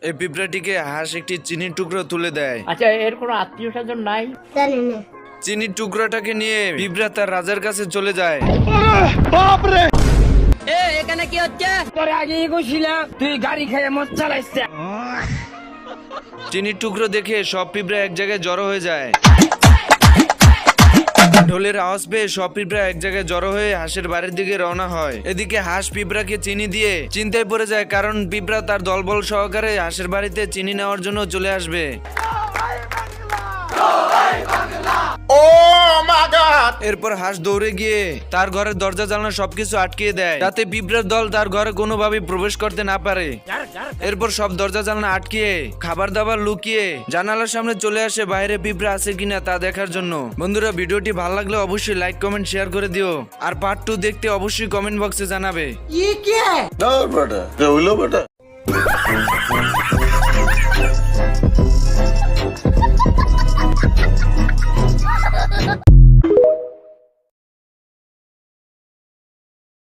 এই পিঁপড়াটিকে হাঁস একটি চিনির টুকরো তুলে দেয়। আচ্ছা, এর কোনো আত্মীয় স্বজন নাই? চিনির টুকরোটাকে নিয়ে পিঁপড়া তার রাজার কাছে চলে যায়। এখানে কি হচ্ছে? তোরে আগেই কইছিলাম তুই গাড়ি খেয়ে মদ চালাইছিস। চিনির টুকরো দেখে সব পিঁপড়া এক জায়গায় জড়ো হয়ে যায়। ঢোলের আওয়াজ পেয়ে সব পিঁপড়া এক জায়গায় জড়ো হয়ে হাঁসের বাড়ির দিকে রওনা হয়। এদিকে হাঁস পিঁপড়াকে চিনি দিয়ে চিন্তায় পড়ে যায়, কারণ পিঁপড়া তার দলবল সহকারে হাঁসের বাড়িতে চিনি নেওয়ার জন্য চলে আসবে। এরপর হাঁস দৌড়ে গিয়ে তার ঘরের দরজা জানালা সবকিছু আটকিয়ে দেয়, যাতে পিঁপড়ার দল তার ঘরে কোনোভাবেই প্রবেশ করতে না পারে। এরপর সব দরজা জানালা আটকিয়ে খাবার দাবার লুকিয়ে জানালার সামনে চলে আসে বাইরে পিঁপড়া আছে কিনা তা দেখার জন্য। বন্ধুরা, ভিডিওটি ভালো লাগলে অবশ্যই লাইক কমেন্ট শেয়ার করে দিও, আর পার্ট 2 দেখতে অবশ্যই কমেন্ট বক্সে জানাবে।